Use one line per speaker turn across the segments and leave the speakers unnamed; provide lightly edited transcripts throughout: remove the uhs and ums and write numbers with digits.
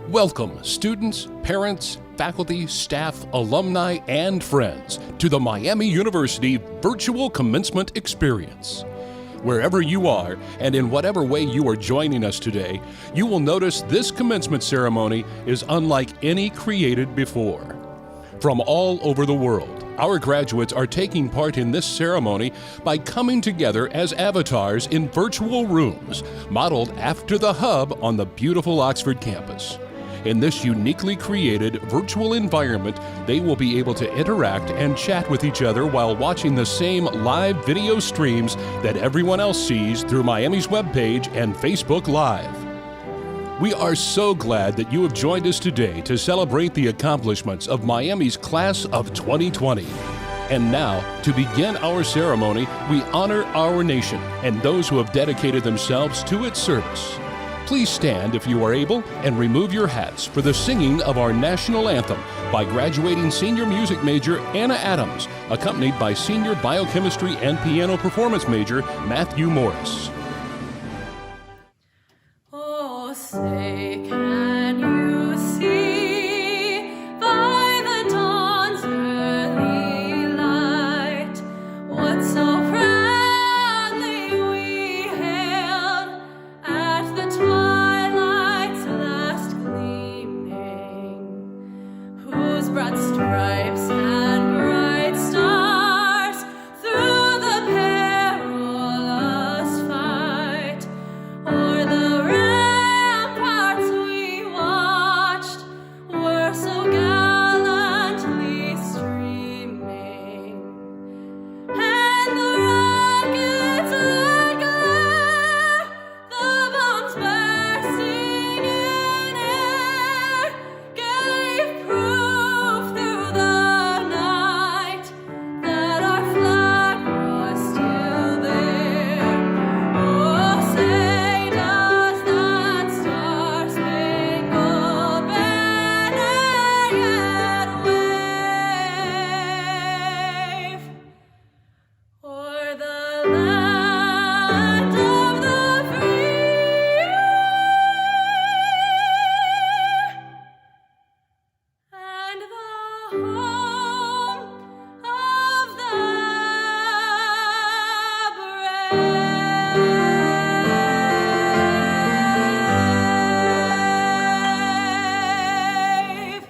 Welcome, students, parents, faculty, staff, alumni, and friends to the Miami University Virtual Commencement Experience. Wherever you are, and in whatever way you are joining us today, you will notice this commencement ceremony is unlike any created before. From all over the world, our graduates are taking part in this ceremony by coming together as avatars in virtual rooms, modeled after the hub on the beautiful Oxford campus. In this uniquely created virtual environment, they will be able to interact and chat with each other while watching the same live video streams that everyone else sees through Miami's webpage and Facebook Live. We are so glad that you have joined us today to celebrate the accomplishments of Miami's class of 2020. And now, to begin our ceremony, we honor our nation and those who have dedicated themselves to its service. Please stand if you are able and remove your hats for the singing of our national anthem by graduating senior music major Anna Adams, accompanied by senior biochemistry and piano performance major Matthew Morris.
Oh, say can you see by the dawn's early light what so proudly we hailed at the twilight's last gleaming, whose broad stripes and bright stars through the perilous fight o'er the ramparts we watched were so gallantly streaming, and the rockets that glare, the bombs bursting in air, gave proof through the night that our flag was still there. Oh, say does that star-spangled banner yet wave o'er the land of the free and the home of the brave.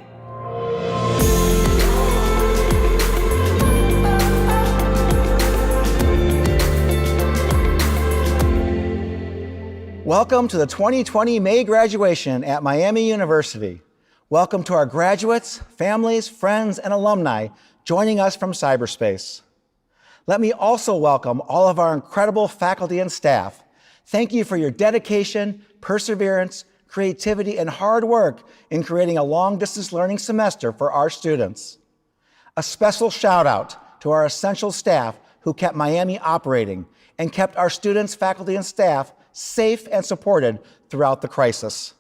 Welcome to the 2020 May graduation at Miami University. Welcome to our graduates, families, friends, and alumni joining us from cyberspace. Let me also welcome all of our incredible faculty and staff. Thank you for your dedication, perseverance, creativity, and hard work in creating a long-distance learning semester for our students. A special shout out to our essential staff who kept Miami operating and kept our students, faculty, and staff safe and supported throughout the crisis.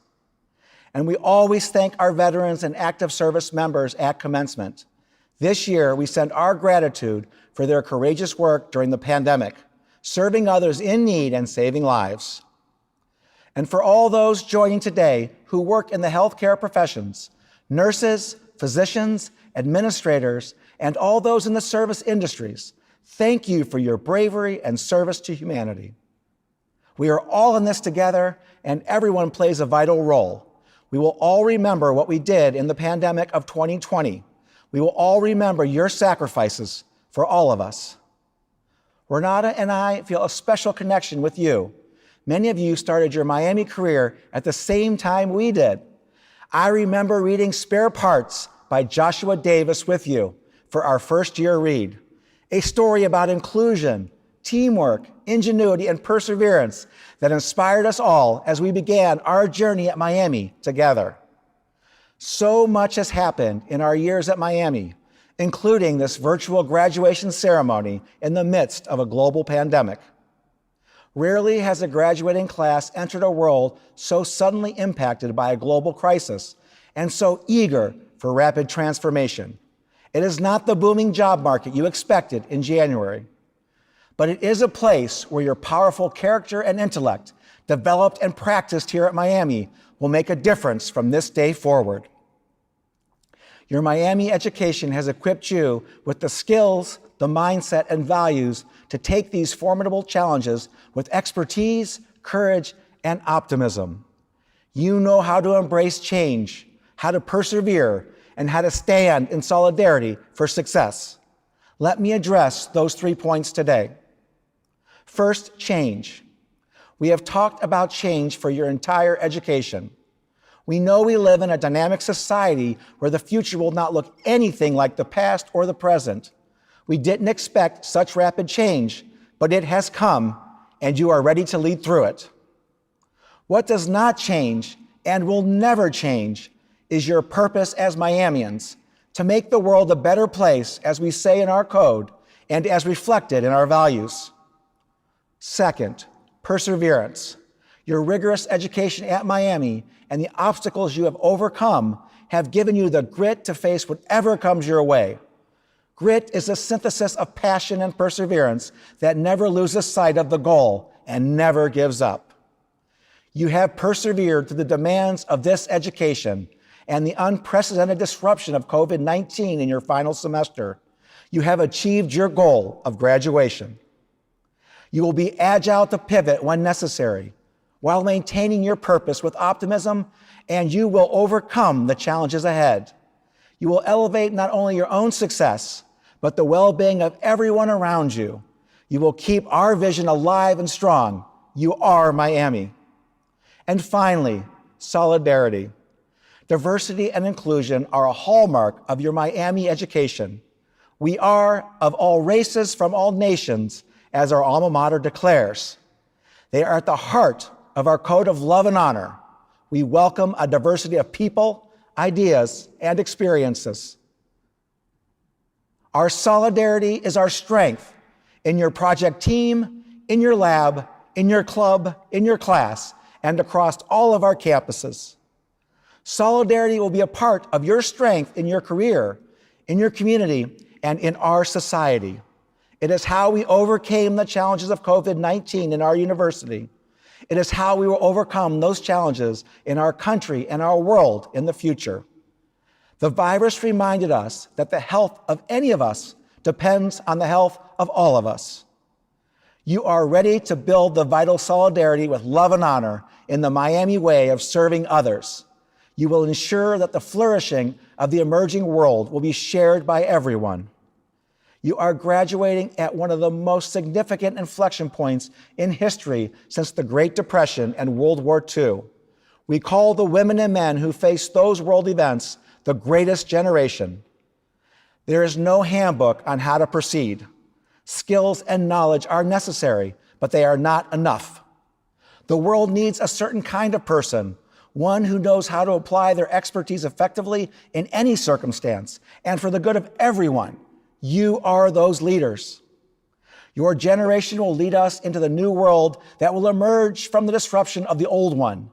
And we always thank our veterans and active service members at Commencement. This year, we send our gratitude for their courageous work during the pandemic, serving others in need and saving lives. And for all those joining today who work in the healthcare professions, nurses, physicians, administrators, and all those in the service industries, thank you for your bravery and service to humanity. We are all in this together, and everyone plays a vital role. We will all remember what we did in the pandemic of 2020. We will all remember your sacrifices for all of us. Renata and I feel a special connection with you. Many of you started your Miami career at the same time we did. I remember reading Spare Parts by Joshua Davis with you for our first year read, a story about inclusion, teamwork, ingenuity, and perseverance that inspired us all as we began our journey at Miami together. So much has happened in our years at Miami, including this virtual graduation ceremony in the midst of a global pandemic. Rarely has a graduating class entered a world so suddenly impacted by a global crisis and so eager for rapid transformation. It is not the booming job market you expected in January. but it is a place where your powerful character and intellect, developed and practiced here at Miami, will make a difference from this day forward. Your Miami education has equipped you with the skills, the mindset, and values to take these formidable challenges with expertise, courage, and optimism. You know how to embrace change, how to persevere, and how to stand in solidarity for success. Let me address those 3 points today. First, change. We have talked about change for your entire education. We know we live in a dynamic society where the future will not look anything like the past or the present. We didn't expect such rapid change, but it has come, and you are ready to lead through it. What does not change and will never change is your purpose as Miamians, to make the world a better place, as we say in our code, and as reflected in our values. Second, perseverance. Your rigorous education at Miami and the obstacles you have overcome have given you the grit to face whatever comes your way. Grit is a synthesis of passion and perseverance that never loses sight of the goal and never gives up. You have persevered through the demands of this education and the unprecedented disruption of COVID-19 in your final semester. You have achieved your goal of graduation. You will be agile to pivot when necessary, while maintaining your purpose with optimism, and you will overcome the challenges ahead. You will elevate not only your own success, but the well-being of everyone around you. You will keep our vision alive and strong. You are Miami. And finally, solidarity. Diversity and inclusion are a hallmark of your Miami education. We are of all races from all nations, as our alma mater declares. They are at the heart of our code of love and honor. We welcome a diversity of people, ideas, and experiences. Our solidarity is our strength in your project team, in your lab, in your club, in your class, and across all of our campuses. Solidarity will be a part of your strength in your career, in your community, and in our society. It is how we overcame the challenges of COVID-19 in our university. It is how we will overcome those challenges in our country and our world in the future. The virus reminded us that the health of any of us depends on the health of all of us. You are ready to build the vital solidarity with love and honor in the Miami way of serving others. You will ensure that the flourishing of the emerging world will be shared by everyone. You are graduating at one of the most significant inflection points in history since the Great Depression and World War II. We call the women and men who faced those world events the greatest generation. There is no handbook on how to proceed. Skills and knowledge are necessary, but they are not enough. The world needs a certain kind of person, one who knows how to apply their expertise effectively in any circumstance and for the good of everyone. You are those leaders. Your generation will lead us into the new world that will emerge from the disruption of the old one.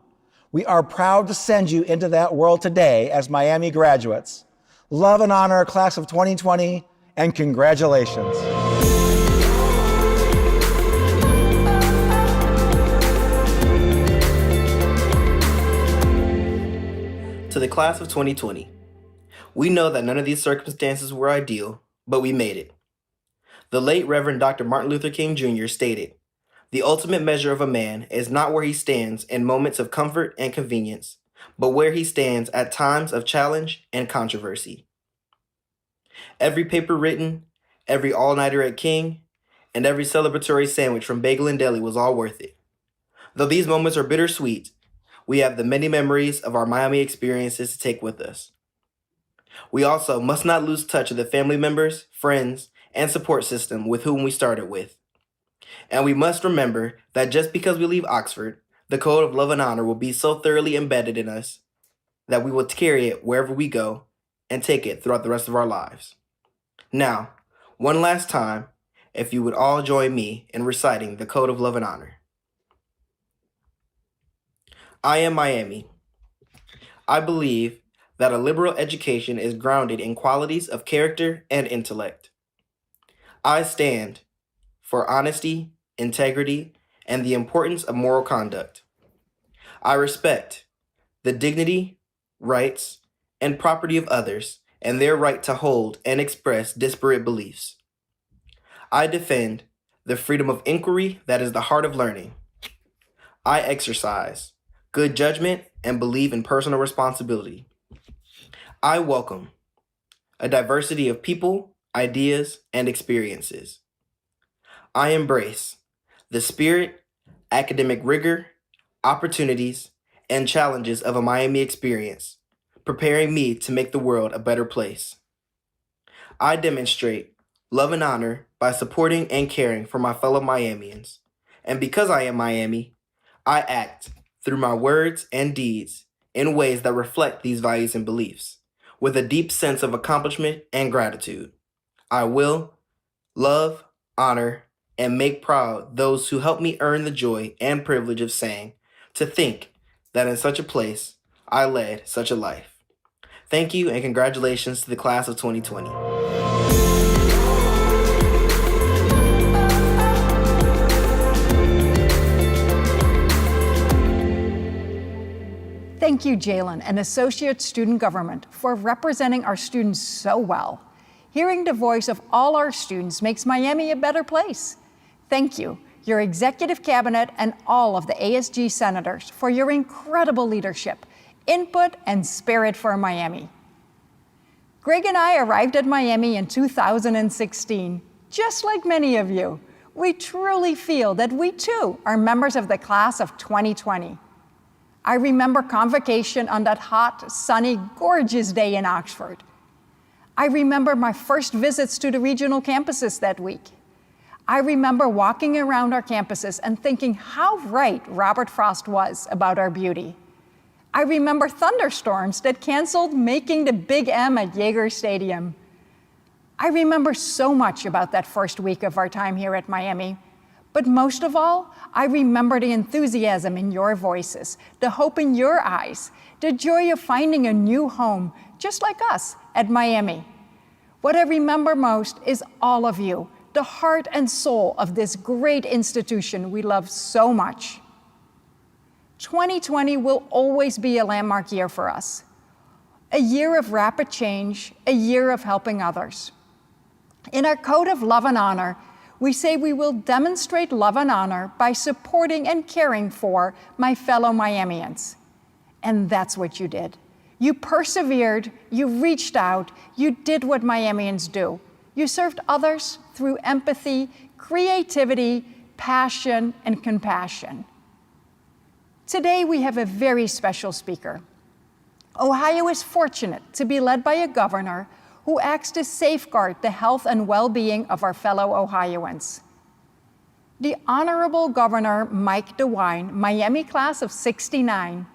We are proud to send you into that world today as Miami graduates. Love and honor, class of 2020, and congratulations.
To the class of 2020, we know that none of these circumstances were ideal, but we made it. The late Reverend Dr. Martin Luther King Jr. stated, "The ultimate measure of a man is not where he stands in moments of comfort and convenience, but where he stands at times of challenge and controversy." Every paper written, every all-nighter at King, and every celebratory sandwich from Bagel and Deli was all worth it. Though these moments are bittersweet, we have the many memories of our Miami experiences to take with us. We also must not lose touch of the family members, friends, and support system with whom we started with. And we must remember that just because we leave Oxford, the code of love and honor will be so thoroughly embedded in us that we will carry it wherever we go and take it throughout the rest of our lives. Now, one last time, if you would all join me in reciting the code of love and honor. I am Miami. I believe that a liberal education is grounded in qualities of character and intellect. I stand for honesty, integrity, and the importance of moral conduct. I respect the dignity, rights, and property of others and their right to hold and express disparate beliefs. I defend the freedom of inquiry that is the heart of learning. I exercise good judgment and believe in personal responsibility. I welcome a diversity of people, ideas, and experiences. I embrace the spirit, academic rigor, opportunities, and challenges of a Miami experience, preparing me to make the world a better place. I demonstrate love and honor by supporting and caring for my fellow Miamians. And because I am Miami, I act through my words and deeds in ways that reflect these values and beliefs, with a deep sense of accomplishment and gratitude. I will love, honor, and make proud those who help me earn the joy and privilege of saying, to think that in such a place I led such a life. Thank you and congratulations to the class of 2020.
Thank you, Jalen and Associate Student Government, for representing our students so well. Hearing the voice of all our students makes Miami a better place. Thank you, your executive cabinet, and all of the ASG senators for your incredible leadership, input, and spirit for Miami. Greg and I arrived at Miami in 2016, just like many of you. We truly feel that we too are members of the class of 2020. I remember convocation on that hot, sunny, gorgeous day in Oxford. I remember my first visits to the regional campuses that week. I remember walking around our campuses and thinking how right Robert Frost was about our beauty. I remember thunderstorms that canceled making the Big M at Yager Stadium. I remember so much about that first week of our time here at Miami. But most of all, I remember the enthusiasm in your voices, the hope in your eyes, the joy of finding a new home, just like us at Miami. What I remember most is all of you, the heart and soul of this great institution we love so much. 2020 will always be a landmark year for us. A year of rapid change, a year of helping others. In our code of love and honor, we say we will demonstrate love and honor by supporting and caring for my fellow Miamians. And that's what you did. You persevered, you reached out, you did what Miamians do. You served others through empathy, creativity, passion, and compassion. Today we have a very special speaker. Ohio is fortunate to be led by a governor who acts to safeguard the health and well-being of our fellow Ohioans. The Honorable Governor Mike DeWine, Miami class of '69,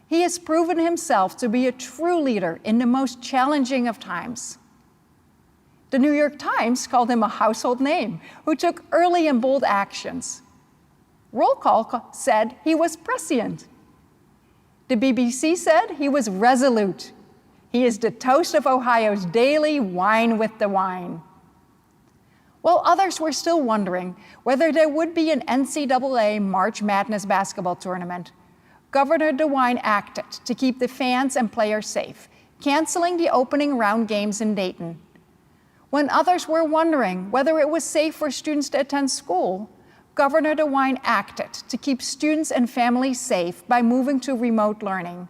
he has proven himself to be a true leader in the most challenging of times. The New York Times called him a household name who took early and bold actions. Roll call said he was prescient. The BBC said he was resolute. He is the toast of Ohio's daily wine with DeWine. While others were still wondering whether there would be an NCAA March Madness basketball tournament, Governor DeWine acted to keep the fans and players safe, canceling the opening round games in Dayton. When others were wondering whether it was safe for students to attend school, Governor DeWine acted to keep students and families safe by moving to remote learning.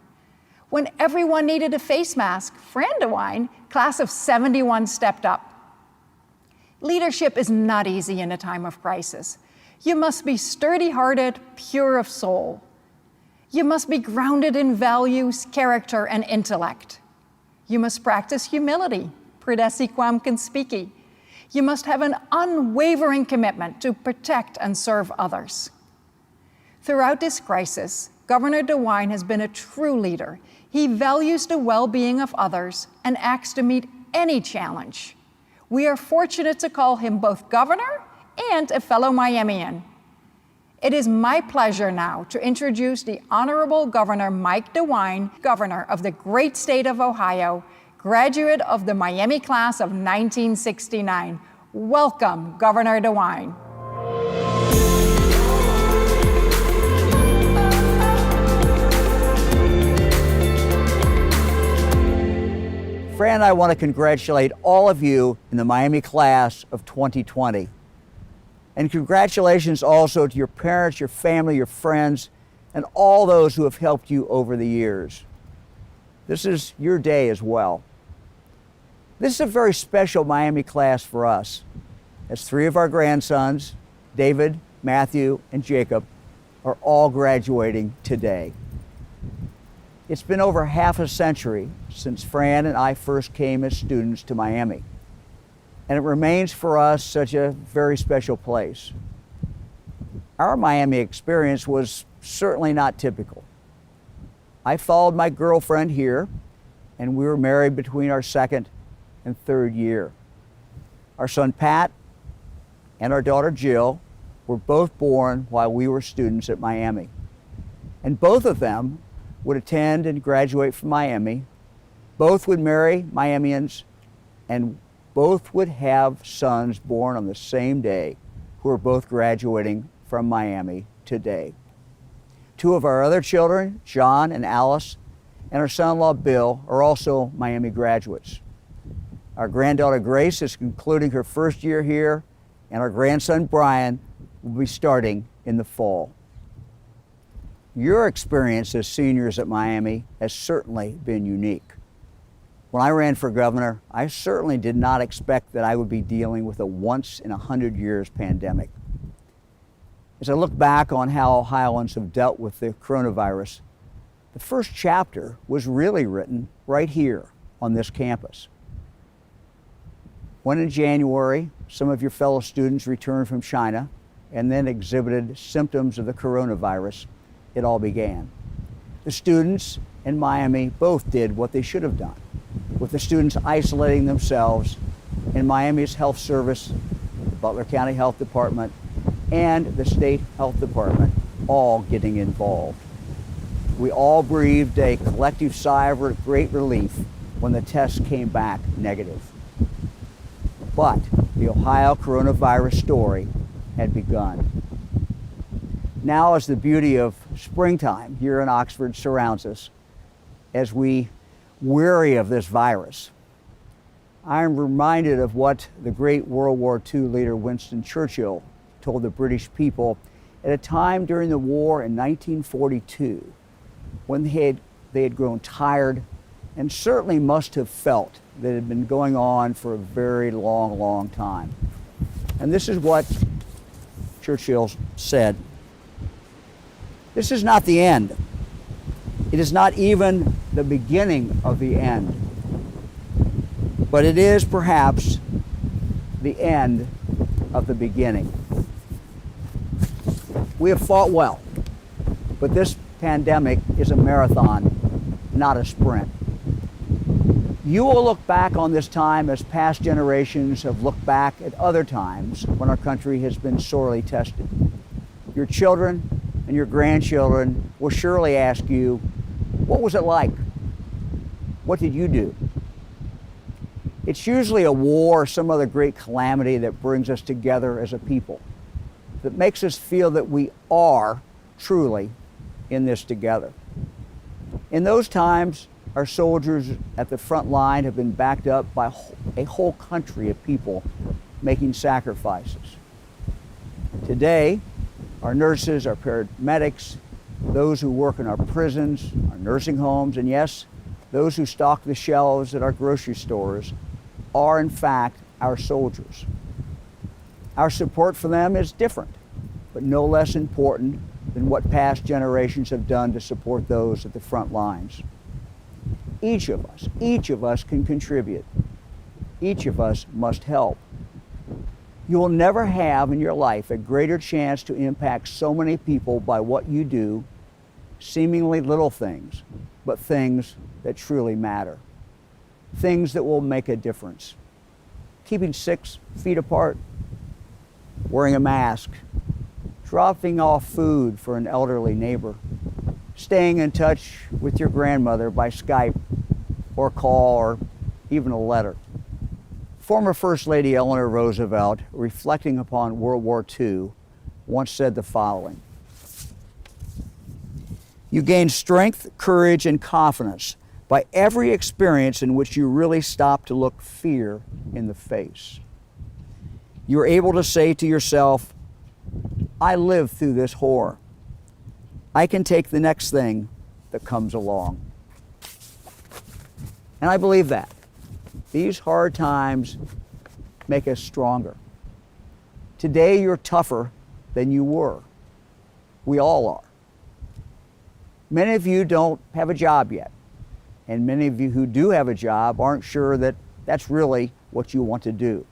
When everyone needed a face mask, Fran DeWine, class of '71, stepped up. Leadership is not easy in a time of crisis. You must be sturdy-hearted, pure of soul. You must be grounded in values, character, and intellect. You must practice humility, pridesi quam conspici. You must have an unwavering commitment to protect and serve others. Throughout this crisis, Governor DeWine has been a true leader. He values the well-being of others and acts to meet any challenge. We are fortunate to call him both governor and a fellow Miamian. It is my pleasure now to introduce the Honorable Governor Mike DeWine, Governor of the great state of Ohio, graduate of the Miami class of 1969. Welcome, Governor DeWine.
Fran and I want to congratulate all of you in the Miami class of 2020. And congratulations also to your parents, your family, your friends, and all those who have helped you over the years. This is your day as well. This is a very special Miami class for us, as 3 of our grandsons, David, Matthew, and Jacob, are all graduating today. It's been over half a century since Fran and I first came as students to Miami, and it remains for us such a very special place. Our Miami experience was certainly not typical. I followed my girlfriend here, and we were married between our 2nd and 3rd year. Our son Pat and our daughter Jill were both born while we were students at Miami. And both of them would attend and graduate from Miami. Both would marry Miamians, and both would have sons born on the same day who are both graduating from Miami today. 2 of our other children, John and Alice, and our son-in-law Bill, are also Miami graduates. Our granddaughter Grace is concluding her 1st year here, and our grandson Brian will be starting in the fall. Your experience as seniors at Miami has certainly been unique. When I ran for governor, I certainly did not expect that I would be dealing with a once-in-100 years pandemic. As I look back on how Ohioans have dealt with the coronavirus, the first chapter was really written right here on this campus. When in January, some of your fellow students returned from China and then exhibited symptoms of the coronavirus, it all began. The students in Miami both did what they should have done, with the students isolating themselves, and Miami's health service, the Butler County Health Department, and the state health department all getting involved. We all breathed a collective sigh of great relief when the tests came back negative. But the Ohio coronavirus story had begun. Now, as the beauty of springtime here in Oxford surrounds us, as we weary of this virus, I am reminded of what the great World War II leader Winston Churchill told the British people at a time during the war in 1942, when they had grown tired and certainly must have felt that it had been going on for a very long time. And this is what Churchill said: "This is not the end. It is not even the beginning of the end. But it is perhaps the end of the beginning." We have fought well, but this pandemic is a marathon, not a sprint. You will look back on this time as past generations have looked back at other times when our country has been sorely tested. Your children and your grandchildren will surely ask you, what was it like? What did you do? It's usually a war or some other great calamity that brings us together as a people, that makes us feel that we are truly in this together. In those times, our soldiers at the front line have been backed up by a whole country of people making sacrifices. Today, our nurses, our paramedics, those who work in our prisons, our nursing homes, and yes, those who stock the shelves at our grocery stores are in fact our soldiers. Our support for them is different, but no less important than what past generations have done to support those at the front lines. Each of us can contribute. Each of us must help. You will never have in your life a greater chance to impact so many people by what you do, seemingly little things, but things that truly matter. Things that will make a difference. Keeping 6 feet apart, wearing a mask, dropping off food for an elderly neighbor, staying in touch with your grandmother by Skype or call or even a letter. Former First Lady Eleanor Roosevelt, reflecting upon World War II, once said the following: "You gain strength, courage, and confidence by every experience in which you really stop to look fear in the face. You're able to say to yourself, I lived through this horror. I can take the next thing that comes along. And I believe that. These hard times make us stronger. Today you're tougher than you were. We all are. Many of you don't have a job yet. And many of you who do have a job aren't sure that that's really what you want to do.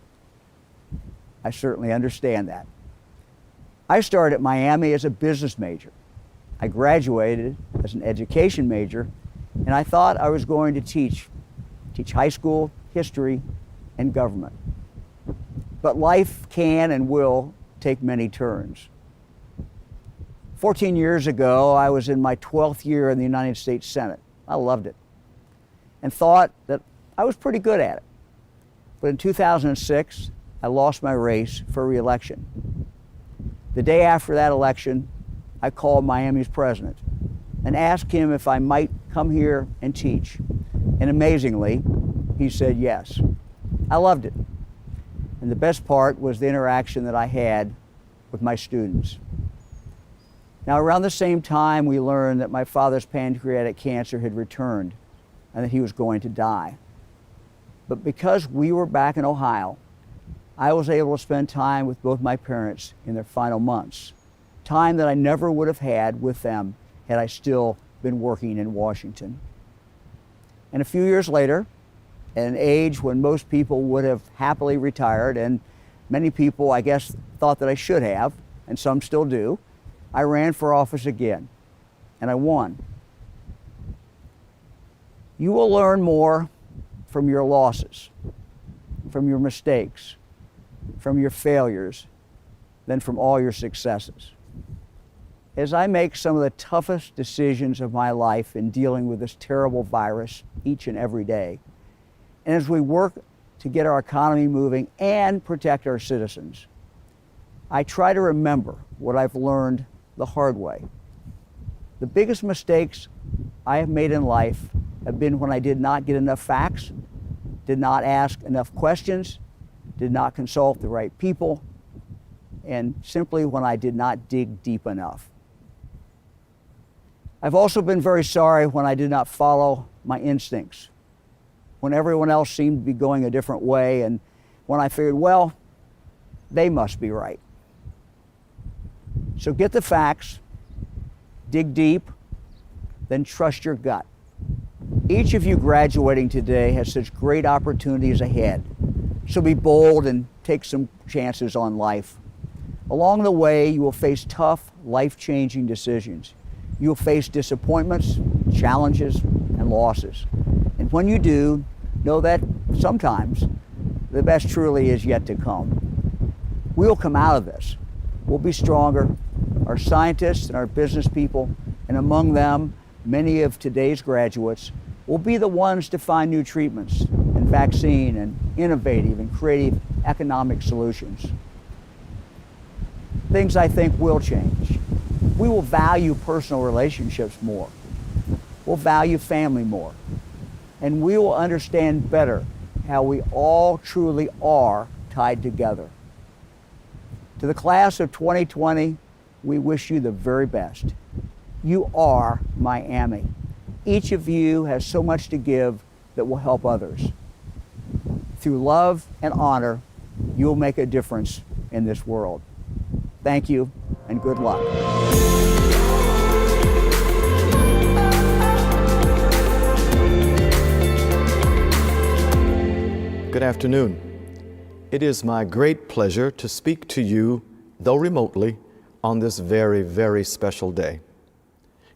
I certainly understand that. I started at Miami as a business major. I graduated as an education major, and I thought I was going to teach high school history and government. But life can and will take many turns. 14 years ago, I was in my 12th year in the United States Senate. I loved it and thought that I was pretty good at it. But in 2006, I lost my race for re-election. The day after that election, I called Miami's president and asked him if I might come here and teach. And amazingly, he said yes. I loved it. And the best part was the interaction that I had with my students. Now, around the same time, we learned that my father's pancreatic cancer had returned and that he was going to die. But because we were back in Ohio, I was able to spend time with both my parents in their final months, time that I never would have had with them had I still been working in Washington. And a few years later, at an age when most people would have happily retired, and many people, I guess, thought that I should have, and some still do, I ran for office again, and I won. You will learn more from your losses, from your mistakes, from your failures, than from all your successes. As I make some of the toughest decisions of my life in dealing with this terrible virus each and every day, and as we work to get our economy moving and protect our citizens, I try to remember what I've learned the hard way. The biggest mistakes I have made in life have been when I did not get enough facts, did not ask enough questions, did not consult the right people, and simply when I did not dig deep enough. I've also been very sorry when I did not follow my instincts, when everyone else seemed to be going a different way, and when I figured, well, they must be right. So get the facts, dig deep, then trust your gut. Each of you graduating today has such great opportunities ahead. So be bold and take some chances on life. Along the way, you will face tough, life-changing decisions. You will face disappointments, challenges, and losses. And when you do, know that sometimes the best truly is yet to come. We will come out of this. We'll be stronger. Our scientists and our business people, and among them, many of today's graduates, will be the ones to find new treatments and vaccine and innovative and creative economic solutions. Things I think will change. We will value personal relationships more. We'll value family more. And we will understand better how we all truly are tied together. To the class of 2020, we wish you the very best. You are Miami. Each of you has so much to give that will help others. Through love and honor, you will make a difference in this world. Thank you, and good luck.
Good afternoon. It is my great pleasure to speak to you, though remotely, on this very, very special day.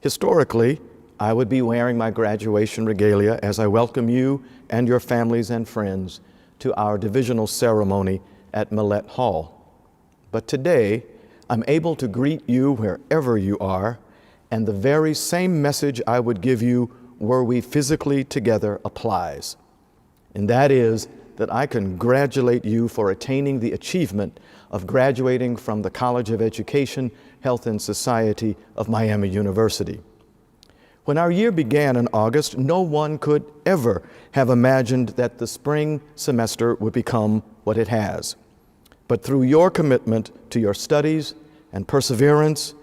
Historically, I would be wearing my graduation regalia as I welcome you and your families and friends to our divisional ceremony at Millett Hall. But today, I'm able to greet you wherever you are, and the very same message I would give you were we physically together applies. And that is that I congratulate you for attaining the achievement of graduating from the College of Education, Health and Society of Miami University. When our year began in August, no one could ever have imagined that the spring semester would become what it has. But through your commitment to your studies and perseverance,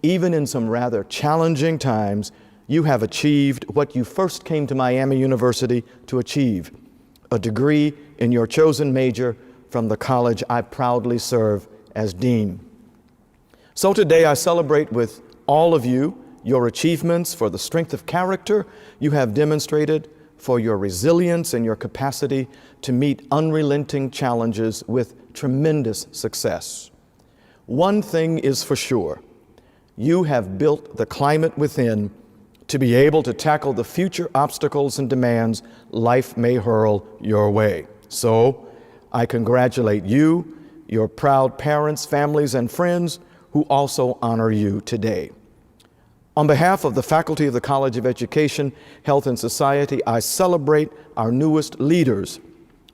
even in some rather challenging times, you have achieved what you first came to Miami University to achieve, a degree in your chosen major from the college I proudly serve as dean. So today I celebrate with all of you your achievements, for the strength of character you have demonstrated, for your resilience and your capacity to meet unrelenting challenges with tremendous success. One thing is for sure, you have built the climate within to be able to tackle the future obstacles and demands life may hurl your way. So, I congratulate you, your proud parents, families, and friends who also honor you today. On behalf of the faculty of the College of Education, Health, and Society, I celebrate our newest leaders,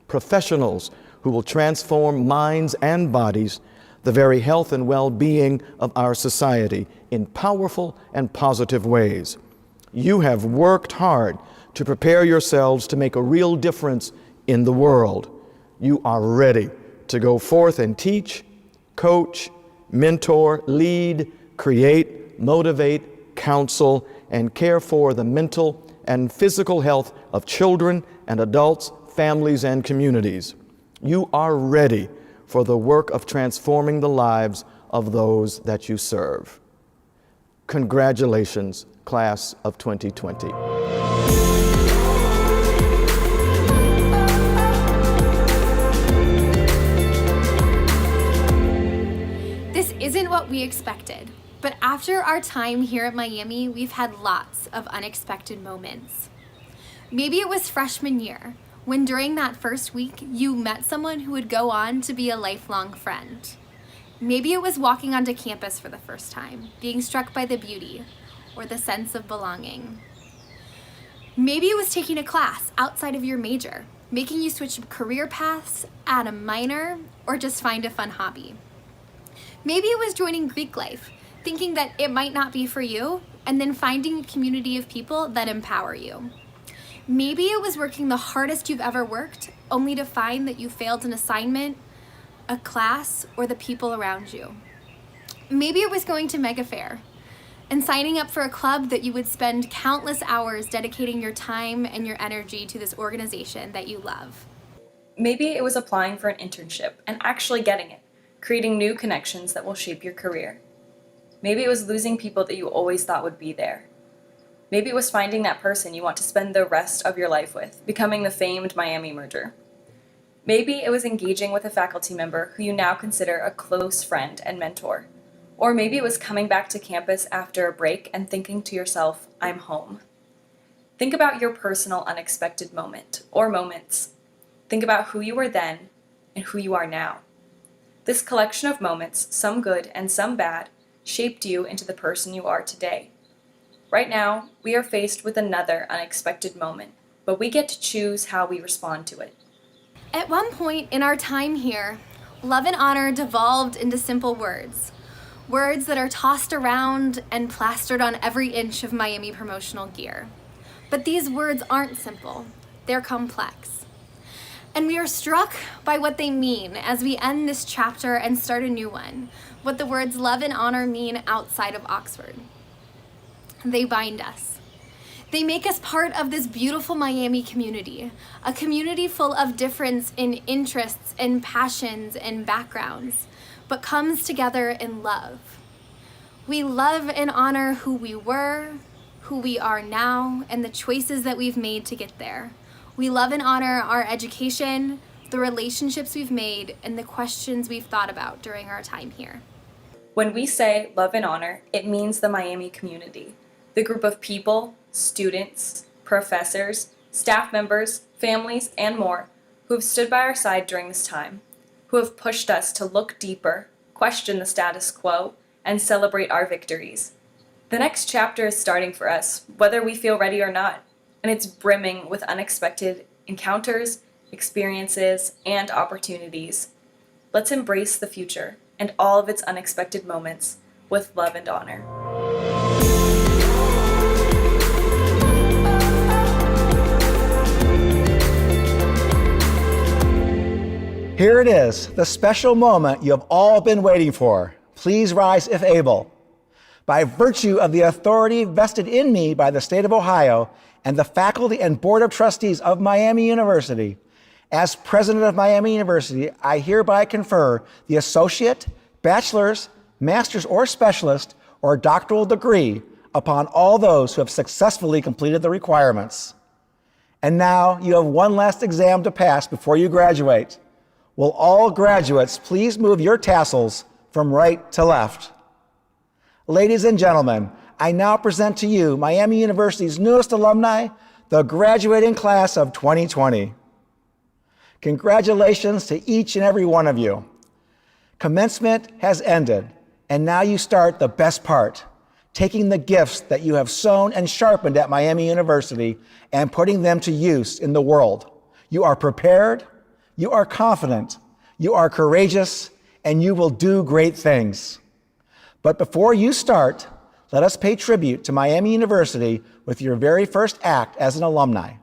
professionals who will transform minds and bodies, the very health and well-being of our society in powerful and positive ways. You have worked hard to prepare yourselves to make a real difference in the world. You are ready to go forth and teach, coach, mentor, lead, create, motivate, counsel, and care for the mental and physical health of children and adults, families, and communities. You are ready for the work of transforming the lives of those that you serve. Congratulations, class of 2020.
This isn't what we expected, but after our time here at Miami, we've had lots of unexpected moments. Maybe it was freshman year, when during that first week, you met someone who would go on to be a lifelong friend. Maybe it was walking onto campus for the first time, being struck by the beauty or the sense of belonging. Maybe it was taking a class outside of your major, making you switch career paths, add a minor, or just find a fun hobby. Maybe it was joining Greek life, thinking that it might not be for you, and then finding a community of people that empower you. Maybe it was working the hardest you've ever worked, only to find that you failed an assignment, a class, or the people around you. Maybe it was going to Mega Fair and signing up for a club that you would spend countless hours dedicating your time and your energy to this organization that you love.
Maybe it was applying for an internship and actually getting it, creating new connections that will shape your career. Maybe it was losing people that you always thought would be there. Maybe it was finding that person you want to spend the rest of your life with, becoming the famed Miami merger. Maybe it was engaging with a faculty member who you now consider a close friend and mentor. Or maybe it was coming back to campus after a break and thinking to yourself, I'm home. Think about your personal unexpected moment or moments. Think about who you were then and who you are now. This collection of moments, some good and some bad, shaped you into the person you are today. Right now, we are faced with another unexpected moment, but we get to choose how we respond to it.
At one point in our time here, love and honor devolved into simple words. Words that are tossed around and plastered on every inch of Miami promotional gear. But these words aren't simple, they're complex. And we are struck by what they mean as we end this chapter and start a new one, what the words love and honor mean outside of Oxford. They bind us. They make us part of this beautiful Miami community, a community full of difference in interests and passions and backgrounds, but comes together in love. We love and honor who we were, who we are now, and the choices that we've made to get there. We love and honor our education, the relationships we've made, and the questions we've thought about during our time here.
When we say love and honor, it means the Miami community, the group of people, students, professors, staff members, families, and more who have stood by our side during this time, who have pushed us to look deeper, question the status quo, and celebrate our victories. The next chapter is starting for us, whether we feel ready or not, and it's brimming with unexpected encounters, experiences, and opportunities. Let's embrace the future and all of its unexpected moments with love and honor.
Here it is, the special moment you have all been waiting for. Please rise if able. By virtue of the authority vested in me by the state of Ohio and the faculty and board of trustees of Miami University, as president of Miami University, I hereby confer the associate, bachelor's, master's or specialist or doctoral degree upon all those who have successfully completed the requirements. And now you have one last exam to pass before you graduate. Will all graduates please move your tassels from right to left? Ladies and gentlemen, I now present to you Miami University's newest alumni, the graduating class of 2020. Congratulations to each and every one of you. Commencement has ended, and now you start the best part, taking the gifts that you have sown and sharpened at Miami University and putting them to use in the world. You are prepared, you are confident, you are courageous, and you will do great things. But before you start, let us pay tribute to Miami University with your very first act as an alumni,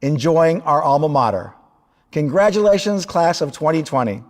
enjoying our alma mater. Congratulations, class of 2020.